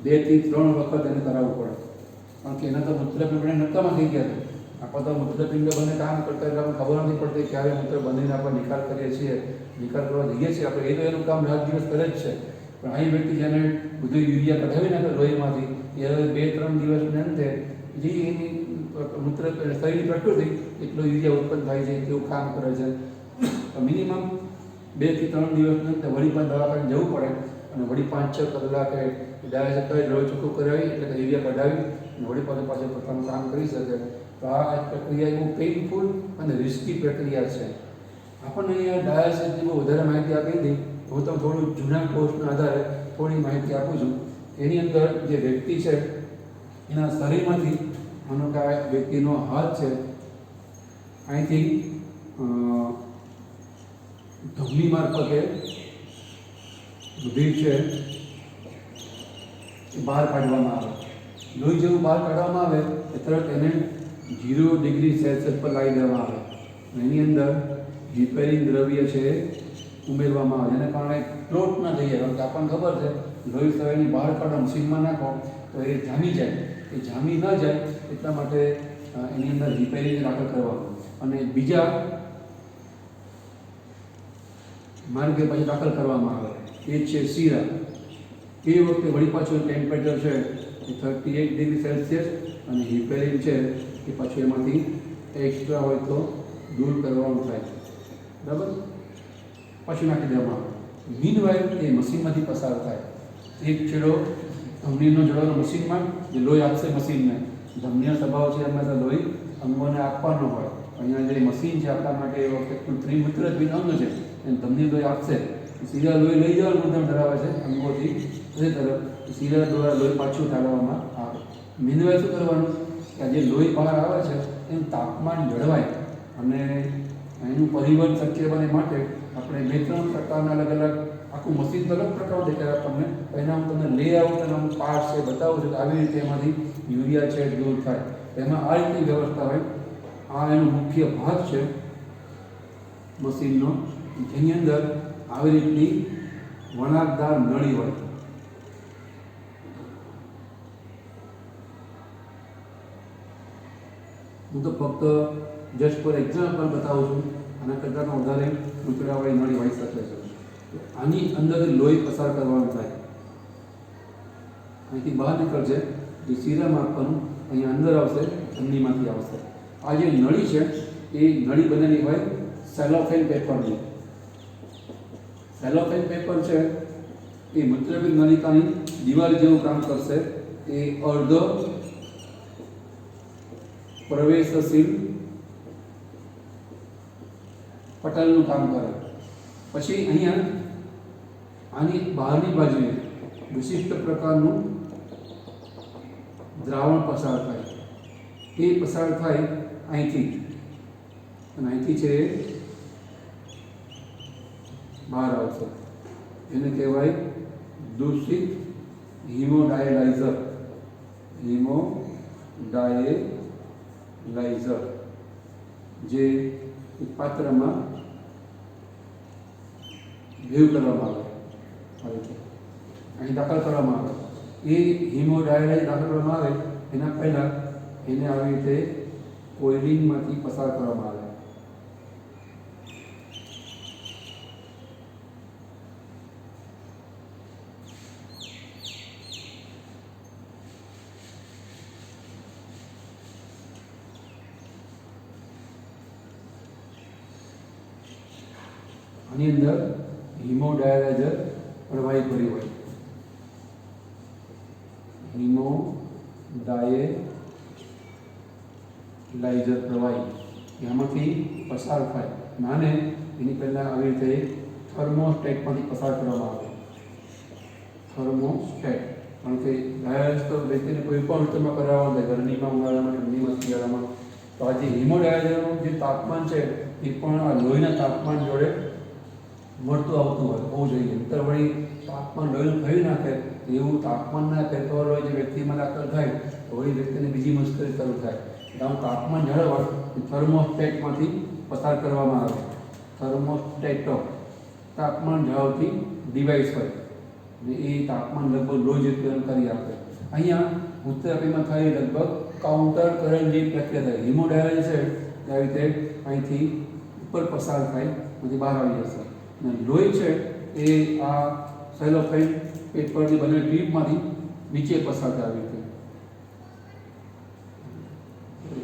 2 થી 3 વખત એને કરાવવું પડે. કારણ કે એના તો મૂત્રપિંડ નકામા થઈ ગયા છે. આપણે તો મૂત્રપિંડ બંને કામ કરતા એટલે આપણને ખબર નથી પડતી ક્યારે મૂત્ર બંનેને આપણે નિકાલ કરીએ છીએ, નિકાલ કરવા જઈએ છીએ આપણે. એ તો એનું કામ રાત દિવસ કરે જ છે. પણ અહીં વ્યક્તિ જેને બધું યુરિયા કઢાવી નાખે લોહીમાંથી, એ હવે 2-3 દિવસને અંતે જે એની મૂત્ર શરીરની પ્રકૃતિ એટલો યુરિયા ઉત્પન્ન થાય છે તેવું કામ કરે છે. મિનિમમ 2 થી 3 દિવસને અંતે વળી પણ દવાખાને જવું પડે અને વળી 5-6 કલાકે ડાયાલિસિસ કરી લોહી ચોખ્ખું કરાવી, એટલે કે યુરિયા કઢાવી અને વળી પાછું પોતાનું કામ કરી શકે. તો આ એક પ્રક્રિયા બહુ પેઇનફુલ અને રિસ્કી પ્રક્રિયા છે. આપણને અહીંયા ડાયાલિસિસની બહુ વધારે માહિતી આપી હતી. હું તો થોડું જૂના કોર્સના આધારે થોડી માહિતી આપું છું. એની અંદર જે વ્યક્તિ છે એના શરીરમાંથી, માનો કે આ વ્યક્તિનો હાથ છે, અહીંથી ધમની મારફતે રુધિર છે એ બહાર કાઢવામાં આવે. લોહી જેવું બહાર કાઢવામાં આવે એ તરત એને 0 ડિગ્રી સેલ્સિયસ પર લાવી દેવામાં આવે. એની અંદર રિપેરિંગ દ્રવ્ય છે ઉમેરવામાં આવે, જેને કારણે ક્લોટ ન થઈ જાય. કારણ કે આપણને ખબર છે લોહી શરીરની બહાર કાઢો, મશીનમાં નાખો તો એ જામી જાય. એ જામી ન જાય એટલા માટે એની અંદર રિપેરિંગ દાખલ કરવાનું અને બીજા માર્ગે પછી દાખલ કરવામાં આવે. એ છે શીરા. એ વખતે વળી પાછું ટેમ્પરેચર છે એ 38 ડિગ્રી સેલ્સિયસ અને રિપેરિંગ છે એ પાછું એમાંથી એક્સ્ટ્રા હોય તો દૂર કરવાનું થાય. બરાબર? પછી નાખી દેવામાં આવે. મીનવાઇલ એ મશીનમાંથી પસાર થાય. એક છેડો ધમનીનો જોડવાનો મશીનમાં, જે લોહી આપશે મશીનને. ધમનીનો સ્વભાવ છે હંમેશા લોહી અંગોને આપવાનો હોય. અહીંયા જે મશીન છે આપણા માટે એ વખતે કૃત્રિમ મૂત્રપિંડ અંગ છે, એને ધમની લોહી આપશે. સીધા લોહી લઈ જવાનું ગુણધર્મ ધરાવે છે અંગોથી એ તરફ. સીધા દ્વારા લોહી પાછું ટાળવામાં આવે. મીનવાઇલ શું કરવાનું કે આ જે લોહી બહાર આવે છે એનું તાપમાન જળવાય અને એનું પરિવહન શક્ય બને માટે આપણે 2-3 પ્રકારના અલગ અલગ, આખું મશીન તો અલગ પ્રકારનું દેખાય આપણને. એના હું તમને લેઆઉટ અને અમુક પાર્ટ છે બતાવું છું કે આવી રીતે એમાંથી યુરિયા છે દૂર થાય. એમાં આ રીતની વ્યવસ્થા હોય. આ એનો મુખ્ય ભાગ છે મશીનનો, જેની અંદર આવી રીતની વળાંકદાર નળી હોય. હું તો ફક્ત જસ્ટ ફોર એક્ઝામ્પલ બતાવું છું. આના કરતાં વધારે ટુકડાવાળી નળી હોઈ શકે છે. તો આની અંદરથી લોહી પસાર કરવાનું થાય. અહીંથી બહાર નીકળશે, જે શીરામાં આપવાનું અહીંયા અંદર આવશે, ધમનીમાંથી આવશે. આ જે નળી છે એ નળી બનેલી હોય સેલોફેન પેપરની. સેલોફેન પેપર છે એ મૂત્રપિંડ નલિકાની દિવાલ જેવું કામ કરશે. એ અર્ધ પ્રવેશશીલ પટલનું કામ કરે. પછી અહીંયા આની બહારની બાજુએ વિશિષ્ટ પ્રકારનું દ્રાવણ પસાર થાય. એ પસાર થાય અહીંથી અને અહીંથી છે બહાર આવશે. એને કહેવાય દૂષિત હિમોડાયલાઇઝર. હિમોડાયલાઇઝર જે પાત્રમાં ભેગું કરવામાં આવે, અહીં દાખલ કરવામાં આવે. એ હિમોડાયલાઇઝર દાખલ કરવામાં આવે એના પહેલાં એને આવી રીતે કોઇલિંગમાંથી પસાર કરવામાં આવે. આની અંદર હિમોડાયલાઇઝર પ્રવાહી ભર્યું હોય. હિમોડાયલાઇઝર પ્રવાહી એમાંથી પસાર થાય. નાને એની પહેલાં આવી રીતે થર્મોસ્ટેટમાંથી પસાર કરવામાં આવે. થર્મોસ્ટેટ, કારણ કે ડાયાલાઇઝર તો વ્યક્તિને કોઈ પણ ઋતુમાં કરાવવા થાય, ગરમીમાં, ઉનાળામાં, ઠંડીમાં, શિયાળામાં. તો આ જે હિમોડાયલાઇઝરનું જે તાપમાન છે એ પણ આ લોહીના તાપમાન જોડે મળતું આવતું હોય હોવું જોઈએ. નહીંતર વળી તાપમાન લોહીનું થઈ નાખે એવું તાપમાનના ફેરફારો જે વ્યક્તિમાં દાખલ થાય તો વળી વ્યક્તિને બીજી મુશ્કેલી શરૂ થાય. એટલે આમ તાપમાન જાળવવા થર્મોસ્ટેટમાંથી પસાર કરવામાં આવે. થર્મોસ્ટેટો તાપમાન જાળવતી ડિવાઇસ હોય અને એ તાપમાન લગભગ લોહી જેટલું કરી આપે. અહીંયા મૂત્રાપિંડમાં થાય લગભગ કાઉન્ટર કરંટ જેવી પ્રક્રિયા થાય. હિમોડાયલાઇઝર આવી રીતે અહીંથી ઉપર પસાર થાય, પછી બહાર આવી જશે. અને લોહી છે એ આ સેલોફેન પેપરની બનેલી ટ્યુબમાંથી નીચે પસાર થાય આવી રીતે.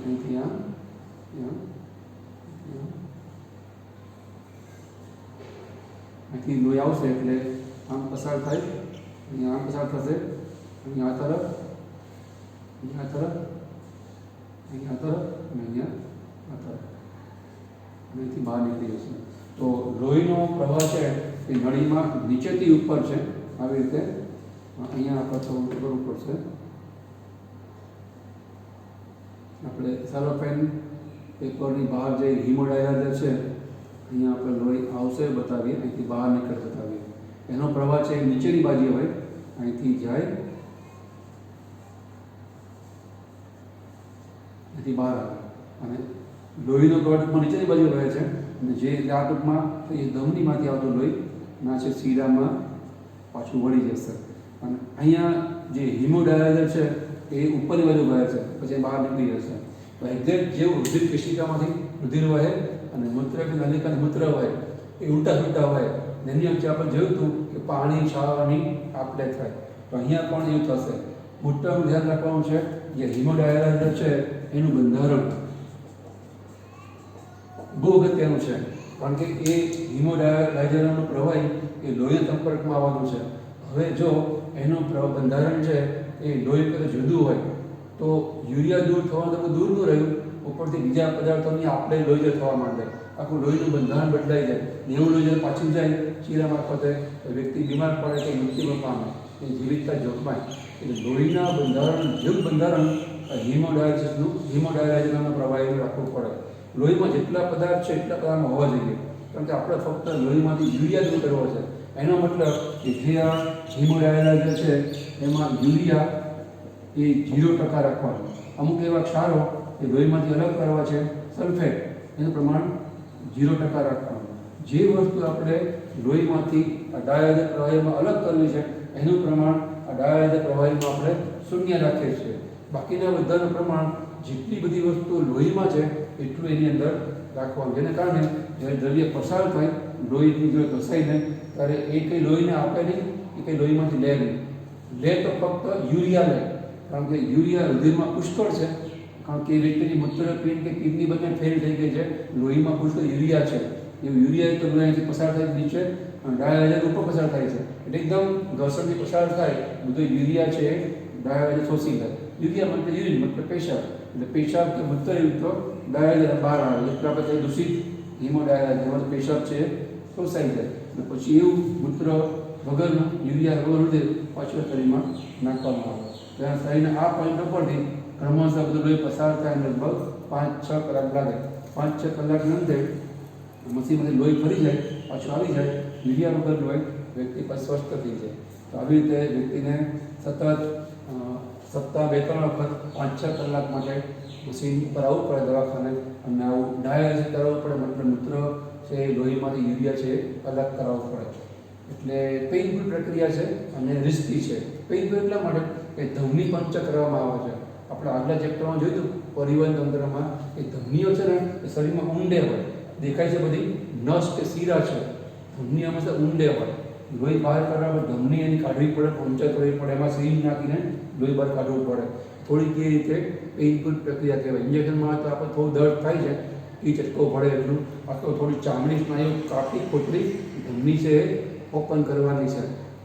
અહીંથી અહીંથી લોહી આવશે એટલે આમ પસાર થાય, અહીંયા આમ પસાર થશે, અહીંયા આ તરફ, અહીંયા આ તરફ, અહીંયા આ તરફ અને અહીંયા આ તરફ, અહીંથી બહાર નીકળી જશે. તો લોહીનો પ્રવાહ છે એ નળીમાં નીચેથી ઉપર છે આવી રીતે. અહીંયા આપણે થોડું કરવું પડશે. આપણે સેલોફેન પેપરની બહાર જે હિમોડાયલાઇઝર છે અહીંયા આપણે લોહી આવશે બતાવીએ, અહીંથી બહાર નીકળે બતાવીએ. એનો પ્રવાહ છે એ નીચેની બાજુએ હોય, અહીંથી જાય, અહીંથી બહાર આવે અને લોહીનો પ્રવાહ ટૂંકમાં નીચેની બાજુ રહે છે. અને જે આ ટૂંકમાં એ ધમનીમાંથી આવતું લોહી ના છે શીરામાં પાછું વળી જશે. અને અહીંયા જે હિમોડાયલાઇઝર છે એ ઉપરની બાજુ વહે છે, પછી બહાર નીકળી જશે. તો એક્ઝેક્ટ જેવું રુધિર કેશિકામાંથી રુધિર વહે અને મૂત્ર કે નલિકાનું મૂત્ર વહે એ ઉલટા સુલટા વહે. એની વચ્ચે આપણે જોયું હતું કે પાણી છાવાની આપલે થાય. તો અહીંયા પણ એવું થશે. મૂત્રનું ધ્યાન રાખવાનું છે. જે હિમોડાયલાઇઝર છે એનું બંધારણ બહુ અગત્યનું છે, કારણ કે એ હિમોડાયલાઇઝરનો પ્રવાહી એ લોહીના સંપર્કમાં આવવાનું છે. હવે જો એનું બંધારણ છે એ લોહી કરતાં જુદું હોય તો યુરિયા દૂર થવાનું તો દૂર ન રહ્યું, ઉપરથી બીજા પદાર્થોની આપણે લોહી થવા માંડે, આખું લોહીનું બંધારણ બદલાઈ જાય. એવું લોહી પાછું જાય શીરા મારફતે વ્યક્તિ બીમાર પડે કે મૃત્યુમાં પામે, એ જીવિતતા જોખમાય. એટલે લોહીના બંધારણ જેવું બંધારણ હિમોડાયલાઇઝરનો પ્રવાહી રાખવું પડે. લોહીમાં જેટલા પદાર્થ છે એટલા પદાર્થમાં હોવા જોઈએ, કારણ કે આપણે ફક્ત લોહીમાંથી યુરિયા દૂર કરવો છે. એનો મતલબ કે જે આ હિમોડાયલાઇઝર છે એમાં યુરિયા એ 0% રાખવાનું. અમુક એવા ક્ષારો એ લોહીમાંથી અલગ કરવા છે, સલ્ફેટ, એનું પ્રમાણ 0% રાખવાનું. જે વસ્તુ આપણે લોહીમાંથી આ ડાયાલાઇઝર પ્રવાહીમાં અલગ કરવી છે એનું પ્રમાણ આ ડાયાલાઇઝર પ્રવાહીમાં આપણે શૂન્ય રાખીએ છીએ. બાકીના બધાનું પ્રમાણ જેટલી બધી વસ્તુઓ લોહીમાં છે એટલું એની અંદર રાખવાનું. જેને કારણે જ્યારે દ્રવ્ય પસાર થાય લોહીની જો ઘસાઈને ત્યારે એ કંઈ લોહીને આપે નહીં, એ કંઈ લોહીમાંથી લે નહીં. લે તો ફક્ત યુરિયા લે, કારણ કે યુરિયા રુધિરમાં પુષ્કળ છે, કારણ કે એ વ્યક્તિની મૂત્રપિંડ કે કિડની બંને ફેલ થઈ ગઈ છે, લોહીમાં પુષ્કળ યુરિયા છે. એવું યુરિયા તો લોહીથી પસાર થાય નીચે અને ડાયાલાઇઝર ઉપર પસાર થાય છે. એટલે એકદમ ઘર્ષણથી પસાર થાય બધું યુરિયા છે ડાયાલાઇઝર શોષી લે. યુરિયા મતલબ યુરિન મતલબ પેશાબ, એટલે પેશાબ કે મૂત્રયુક્ત ડાયાલાઇઝર બહાર આવે એટલે આપણે દૂષિત હિમોડાયલાઇઝર એમાં પેશાબ છે શોષાઈ જાય. અને પછી એવું મૂત્ર વગરનું યુરિયા વગર રુધિર પાછળ શરીરમાં નાખવામાં આવે. ત્યાં શરીરના આ પોઈન્ટ ઉપરથી ક્રમશઃ બધું લોહી પસાર થાય લગભગ 5-6 કલાક લાગે. 5-6 કલાકની અંતે મશીનમાંથી લોહી ફરી જાય, પાછું આવી જાય, યુરિયા વગર લોહી વ્યક્તિ પછી સ્વસ્થ થઈ જાય. તો આવી રીતે વ્યક્તિને સતત સપ્તાહ 2-3 વખત 5-6 કલાક માટે મશીન ઉપર આવવું પડે દવાખાને, અને આવું ડાયાલાઇઝર કરાવવું પડે. મતલબ મૂત્ર છે લોહીમાંથી યુરિયા છે અલગ કરાવવું પડે. એટલે પેઇનફુલ પ્રક્રિયા છે અને રિસ્કી છે. પેઇનફુલ એટલા માટે કે ધમની પંચર કરવામાં આવે છે. આપણે આગલા ચેપ્ટરમાં જોયું પરિવહન તંત્રમાં એ ધમનીઓ છે ને એ શરીરમાં ઊંડે હોય, દેખાય છે બધી નસ કે શીરા છે, ધમની હંમેશા ઊંડે હોય. લોહી બહાર કાઢવા માટે ધમની એની કાઢવી પડે, પંચર કરવી પડે, એમાં સિરિંજ નાખીને લોહી બહાર કાઢવું પડે. થોડીક એ રીતે પેઇનફુલ પ્રક્રિયા કહેવાય. ઇન્જેક્શનમાં તો આપણે થોડું દર્દ થાય છે, એ ચટકો પડે એટલું, અથવા થોડી ચામડી સ્નાયુ કાપી ખોતરી ધમની છે એ ઓપન કરવાની છે,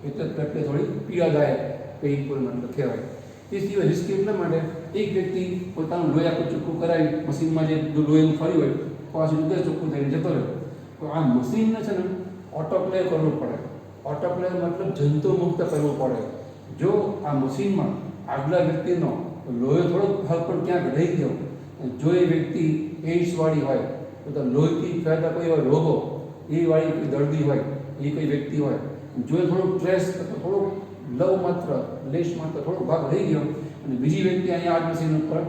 એટલે જ પ્રક્રિયા થોડી પીડાદાયક પેઇનફુલ મતલબ કહેવાય. એ સિવાય રિસ્ક એટલા માટે એક વ્યક્તિ પોતાનું લોહી આખું ચોખ્ખું કરાવી મશીનમાં જે લોહીનું ફર્યું હોય પાછું ઉધર ચોખ્ખું થઈને જતો રહ્યો, તો આ મશીનને છે ને ઓટોક્લેવ કરવું પડે. ઓટોક્લેવ મતલબ જંતુ મુક્ત કરવું પડે. જો આ મશીનમાં આગલા વ્યક્તિનો લોહી થોડોક ભાગ પણ ક્યાંક રહી ગયો, જો એ વ્યક્તિ એઇડ્સવાળી હોય તો લોહીથી ફેલાતા કોઈ એવા રોગો એ વાળી કોઈ દર્દી હોય, એ કોઈ વ્યક્તિ હોય, જો એ થોડુંક ટ્રેસ અથવા થોડુંક લવ માત્ર લેશ માત્ર થોડોક ભાગ રહી ગયો અને બીજી વ્યક્તિ અહીંયા આ મશીન ઉપર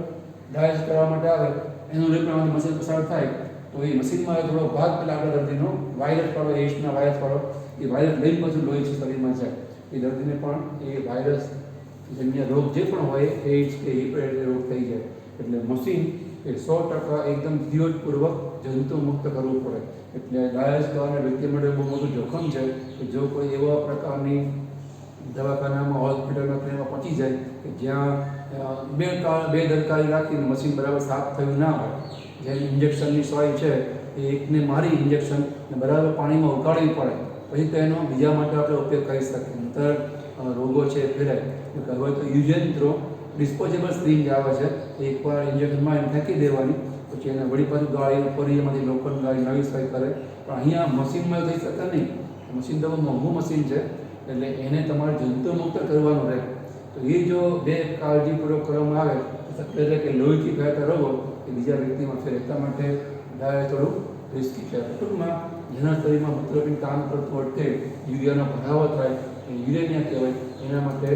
ડાયસ કરવા માટે આવે, એનું રેપણામાંથી મશીન પસાર થાય તો એ મશીનમાં થોડો ભાગ પેલા આગળ દર્દીનો વાયરસ વાળો, એઇડ્સના વાયરસ વાળો, એ વાયરસ લઈને પછી લોહી શરીરમાં જાય, એ દર્દીને પણ એ વાયરસ જન્ય રોગ જે પણ હોય એઇડ્સ કે હેપેટાઇટિસ રોગ થઈ જાય. એટલે મશીન એ 100% એકદમ ધીરજપૂર્વક જંતુ મુક્ત કરવું પડે. એટલે ડાયસ કરવાના વ્યક્તિ માટે બહુ મોટું જોખમ છે કે જો કોઈ એવા પ્રકારની દવાખાનામાં હોસ્પિટલમાં ટ્રેનમાં પહોંચી જાય કે જ્યાં બેદરકારી રાખીને મશીન બરાબર સાફ થયું ના હોય, જેમ ઇન્જેક્શનની સોય છે એ એકને મારી ઇન્જેક્શન બરાબર પાણીમાં ઉકાળવી પડે, પછી તો એનો બીજા માટે આપણે ઉપયોગ કરી શકીએ, નહીંતર રોગો છે ફેલાય. હવે તો use and throw disposable string આવે છે, એકવાર ઇન્જેક્શનમાં એમ ફેંકી દેવાની, પછી એને વળી પાછું ગાળી ફરી એમાંથી લોખંડ ગાળી નવી સોય કરે. પણ અહીંયા મશીનમાં થઈ શકે નહીં, મશીન તો મોંઘું મશીન છે, એટલે એને તમારે જંતુ મુક્ત કરવાનું રહે. તો એ જો બે કાળજીપૂર્વક કરવામાં આવે તો શક્ય છે કે લોહીથી ફેલાતા રોગો એ બીજા વ્યક્તિમાં ફેરે. એટલા માટે ડાયસ થોડું રિસ્કી છે. ટૂંકમાં જેના શરીરમાં મૂત્રપિંડ કામ કરતું અટકે, યુરિયાનો ભરાવો થાય, યુરેનિયા કહેવાય, એના માટે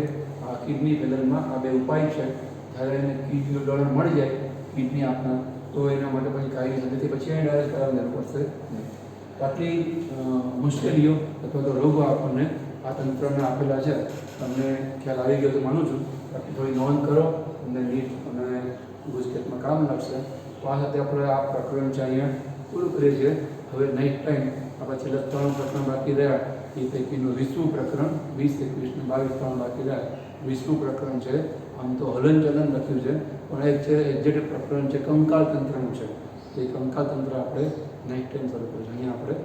આ કિડની ફેલરમાં આ બે ઉપાય છે. જ્યારે એને કિડનીનું ડોનર મળી જાય કિડની આપનાર, તો એના માટે પછી કાયમી નથી, પછી એને ડાયસ કરાવવાની જરૂર પડશે નહીં. આટલી મુશ્કેલીઓ અથવા તો રોગો આપણને આ તંત્રના આપેલા છે, તમને ખ્યાલ આવી ગયો તો માનું છું. બાકી થોડી નોંધ કરો, તમને નીટ અને ગુજકેટમાં કામ લાગશે. તો આ સાથે આપણે આ પ્રકરણ છે અહીંયા પૂરું કરીએ છીએ. હવે નેક્સ્ટ ટાઈમ આપણે છેલ્લા 3 પ્રકરણ બાકી રહ્યા, એ પૈકીનું 20મું પ્રકરણ, 20, 21 ને 22 3 બાકી રહ્યા. 20મું પ્રકરણ છે, આમ તો હલનચલન લખ્યું છે, પણ એક છે એક્ઝેક્ટ પ્રકરણ છે કંકાલ તંત્રનું છે. એ કંકાલ તંત્ર આપણે નેક્સ્ટ ટાઈમ શરૂ કરીશું. અહીંયા આપણે